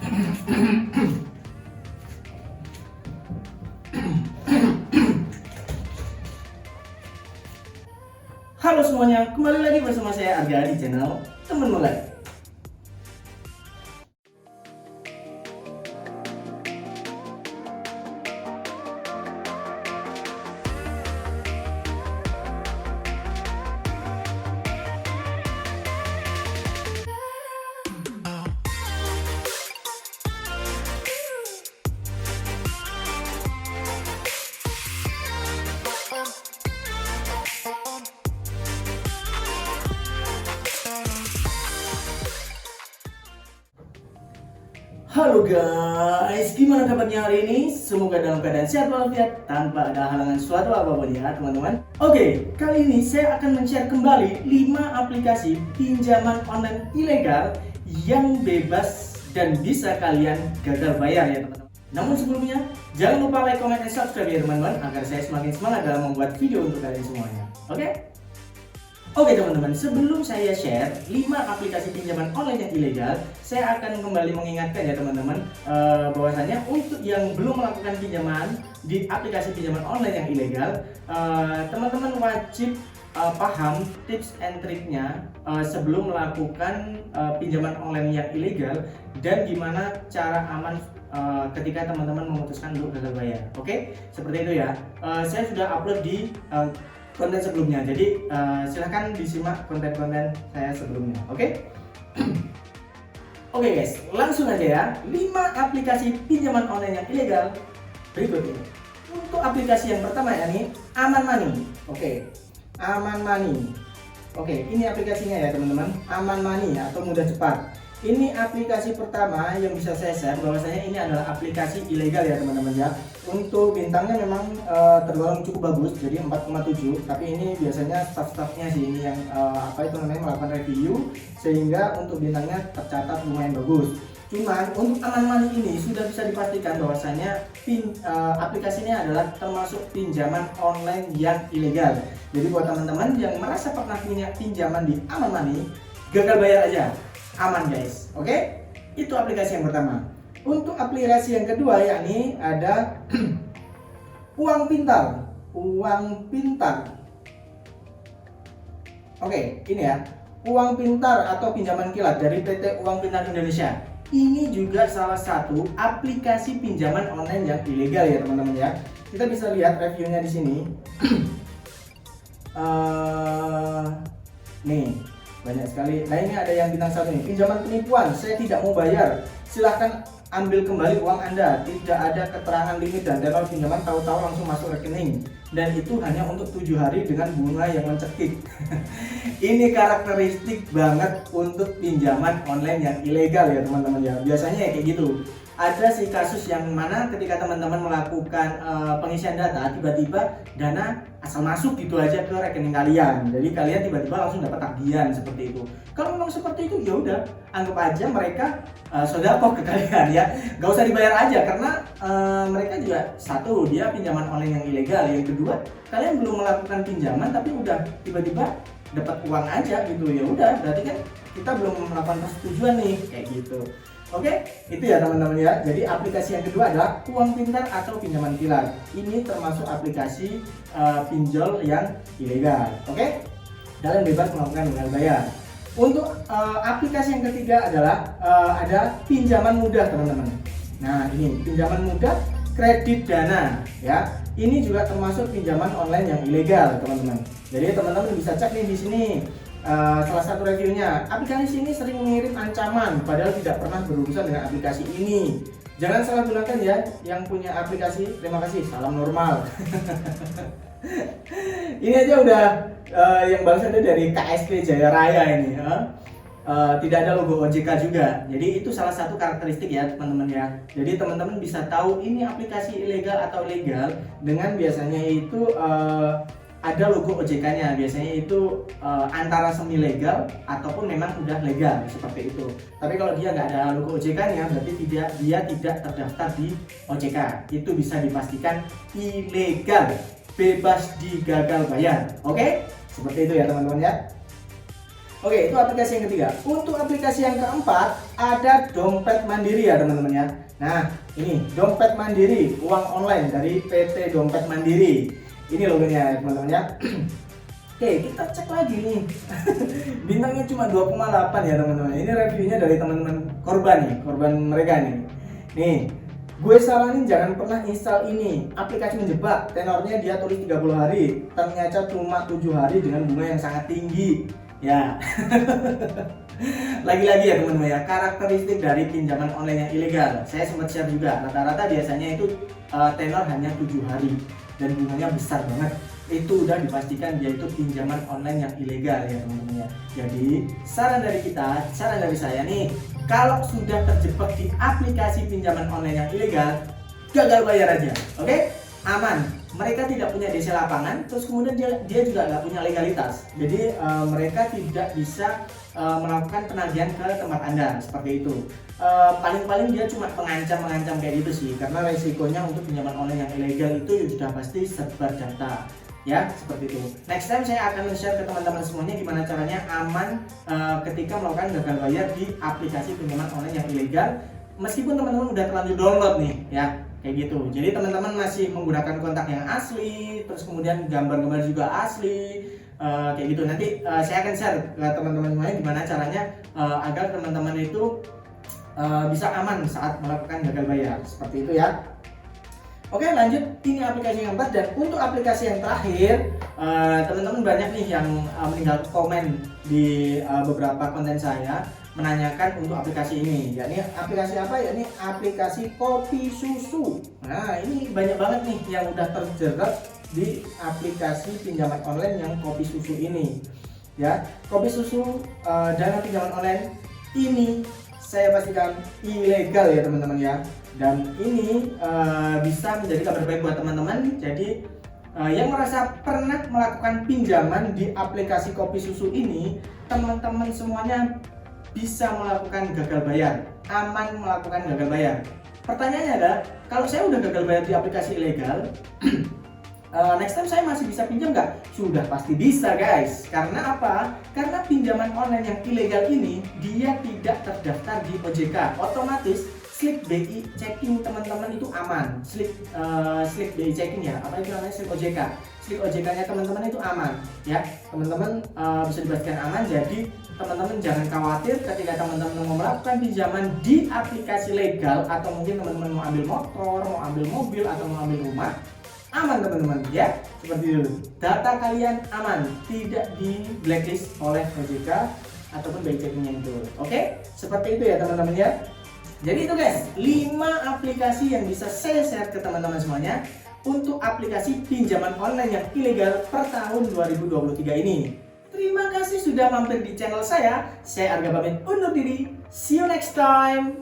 Halo semuanya, kembali lagi bersama saya Arga di channel Temen Mulai. Halo guys, gimana kabarnya hari ini? Semoga dalam keadaan sehat walafiat tanpa ada halangan suatu apapun ya teman-teman. Oke, kali ini saya akan men-share kembali 5 aplikasi pinjaman online ilegal yang bebas dan bisa kalian gagal bayar ya teman-teman. Namun sebelumnya, jangan lupa like, comment, dan subscribe ya teman-teman agar saya semakin semangat dalam membuat video untuk kalian semuanya. Oke teman-teman, sebelum saya share 5 aplikasi pinjaman online yang ilegal, saya akan kembali mengingatkan ya teman-teman bahwasanya untuk yang belum melakukan pinjaman di aplikasi pinjaman online yang ilegal, teman-teman wajib paham tips and triknya sebelum melakukan pinjaman online yang ilegal dan gimana cara aman ketika teman-teman memutuskan untuk gagal bayar. Oke, seperti itu ya. Saya sudah upload di konten sebelumnya, jadi silahkan disimak konten-konten saya sebelumnya. Oke guys, langsung aja ya. 5 aplikasi pinjaman online yang ilegal berikut ini. Untuk aplikasi yang pertama yakni Aman Money. Aman Money. Ini aplikasinya ya teman-teman, Aman Money atau Mudah Cepat. Ini aplikasi pertama yang bisa saya share bahwasanya ini adalah aplikasi ilegal ya teman-teman ya. Untuk bintangnya memang tergolong cukup bagus, jadi 4,7. Tapi ini biasanya staff-staffnya sih ini yang melakukan review, sehingga untuk bintangnya tercatat lumayan bagus. Cuman untuk Aman Money ini sudah bisa dipastikan bahwasanya aplikasi ini adalah termasuk pinjaman online yang ilegal. Jadi buat teman-teman yang merasa pernah punya pinjaman di Aman Money, gagal bayar aja. Aman guys. Itu aplikasi yang pertama. Untuk aplikasi yang kedua yakni ada Uang Pintar. Ini ya, Uang Pintar atau pinjaman kilat dari PT Uang Pintar Indonesia. Ini juga salah satu aplikasi pinjaman online yang ilegal ya teman-teman ya. Kita bisa lihat reviewnya di sini. Nih, banyak sekali. Nah ini ada yang bintang 1 nih, pinjaman penipuan, saya tidak mau bayar, silahkan ambil kembali uang Anda, tidak ada keterangan limit dan teror pinjaman, tahu-tahu langsung masuk rekening, dan itu hanya untuk 7 hari dengan bunga yang mencekik. Ini karakteristik banget untuk pinjaman online yang ilegal ya teman-teman ya. Biasanya ya kayak gitu. Ada sih kasus yang mana ketika teman-teman melakukan pengisian data, tiba-tiba dana asal masuk gitu aja ke rekening kalian. Jadi kalian tiba-tiba langsung dapat tagihan seperti itu. Kalau memang seperti itu ya udah, anggap aja mereka sodako ke kalian ya. Gak usah dibayar aja karena mereka juga satu, dia pinjaman online yang ilegal. Yang kedua, kalian belum melakukan pinjaman tapi udah tiba-tiba dapat uang aja gitu. Ya udah, berarti kan kita belum melakukan persetujuan nih kayak gitu. Itu ya teman-teman ya. Jadi aplikasi yang kedua adalah Uang Pintar atau pinjaman kilat. Ini termasuk aplikasi pinjol yang ilegal. Kalian bebas melakukan gagal bayar. Untuk aplikasi yang ketiga adalah ada pinjaman mudah teman-teman. Nah ini pinjaman mudah kredit dana ya. Ini juga termasuk pinjaman online yang ilegal teman-teman. Jadi teman-teman bisa cek nih di sini. Salah satu reviewnya, aplikasi ini sering mengirim ancaman padahal tidak pernah berurusan dengan aplikasi ini. Jangan salah gunakan ya, yang punya aplikasi. Terima kasih, salam normal. Ini aja udah yang balasannya dari KSP Jaya Raya ini ya. Tidak ada logo OJK juga. Jadi itu salah satu karakteristik ya teman-teman ya. Jadi teman-teman bisa tahu ini aplikasi ilegal atau legal dengan biasanya itu ada logo OJK-nya, biasanya itu antara semi legal ataupun memang udah legal seperti itu. Tapi kalau dia nggak ada logo OJK-nya, berarti dia tidak terdaftar di OJK. Itu bisa dipastikan ilegal, bebas digagal bayar. Seperti itu ya teman-teman ya. Oke, itu aplikasi yang ketiga. Untuk aplikasi yang keempat, ada dompet mandiri ya teman-teman ya. Nah, ini dompet mandiri, uang online dari PT Dompet Mandiri. Ini logonya teman-teman ya. Oke, kita cek lagi nih. Bintangnya cuma 2,8 ya teman-teman. Ini reviewnya dari teman-teman korban nih, korban mereka nih. Nih, gue saranin jangan pernah install ini. Aplikasi menjebak, tenornya dia tulis 30 hari, ternyata cuma 7 hari dengan bunga yang sangat tinggi. Ya. Lagi-lagi ya teman-teman ya, karakteristik dari pinjaman online yang ilegal. Saya sempat share juga, rata-rata biasanya itu tenor hanya 7 hari dan bunganya besar banget. Itu udah dipastikan dia itu pinjaman online yang ilegal ya teman-teman ya. Jadi saran dari saya nih, kalau sudah terjebak di aplikasi pinjaman online yang ilegal, gagal bayar aja, oke? Aman. Mereka tidak punya DC lapangan, terus kemudian dia juga nggak punya legalitas. Jadi mereka tidak bisa melakukan penagihan ke tempat Anda seperti itu. Paling-paling dia cuma mengancam kayak gitu sih, karena resikonya untuk pinjaman online yang ilegal itu sudah pasti sebar data. Ya, seperti itu. Next time saya akan share ke teman-teman semuanya gimana caranya aman ketika melakukan gagal bayar di aplikasi pinjaman online yang ilegal. Meskipun teman-teman udah terlanjur download nih, ya kayak gitu. Jadi teman-teman masih menggunakan kontak yang asli, terus kemudian gambar-gambar juga asli, kayak gitu. Nanti saya akan share ke teman-teman semuanya gimana caranya agar teman-teman itu bisa aman saat melakukan gagal bayar. Seperti itu ya. Oke, lanjut. Ini aplikasi yang keempat, dan untuk aplikasi yang terakhir, teman-teman banyak nih yang meninggalkan komen di beberapa konten saya menanyakan untuk aplikasi ini. Ya, ini aplikasi apa ya? Ini aplikasi kopi susu. Nah, ini banyak banget nih yang udah terjerat di aplikasi pinjaman online yang kopi susu ini. Ya, kopi susu dana pinjaman online ini saya pastikan ilegal ya teman-teman ya. Dan ini bisa menjadi kabar baik buat teman-teman. Jadi yang merasa pernah melakukan pinjaman di aplikasi kopi susu ini, teman-teman semuanya bisa melakukan gagal bayar, aman melakukan gagal bayar. Pertanyaannya adalah, kalau saya udah gagal bayar di aplikasi ilegal, next time saya masih bisa pinjam nggak? Sudah pasti bisa guys. Karena apa? Karena pinjaman online yang ilegal ini dia tidak terdaftar di OJK. Otomatis slip BI checking teman-teman itu aman. Slip BI checking ya, apa itu namanya, slip OJK. Slip OJK-nya teman-teman itu aman ya. Teman-teman bisa dipastikan aman. Jadi teman-teman jangan khawatir ketika teman-teman mau melakukan pinjaman di aplikasi legal, atau mungkin teman-teman mau ambil motor, mau ambil mobil, atau mau ambil rumah. Aman teman-teman ya, seperti itu. Data kalian aman, tidak di blacklist oleh OJK ataupun BI checkingnya itu. Oke, seperti itu ya teman-teman ya. Jadi itu guys, 5 aplikasi yang bisa saya share ke teman-teman semuanya untuk aplikasi pinjaman online yang ilegal per tahun 2023 ini. Terima kasih sudah mampir di channel saya. Saya Arga pamit undur diri. See you next time.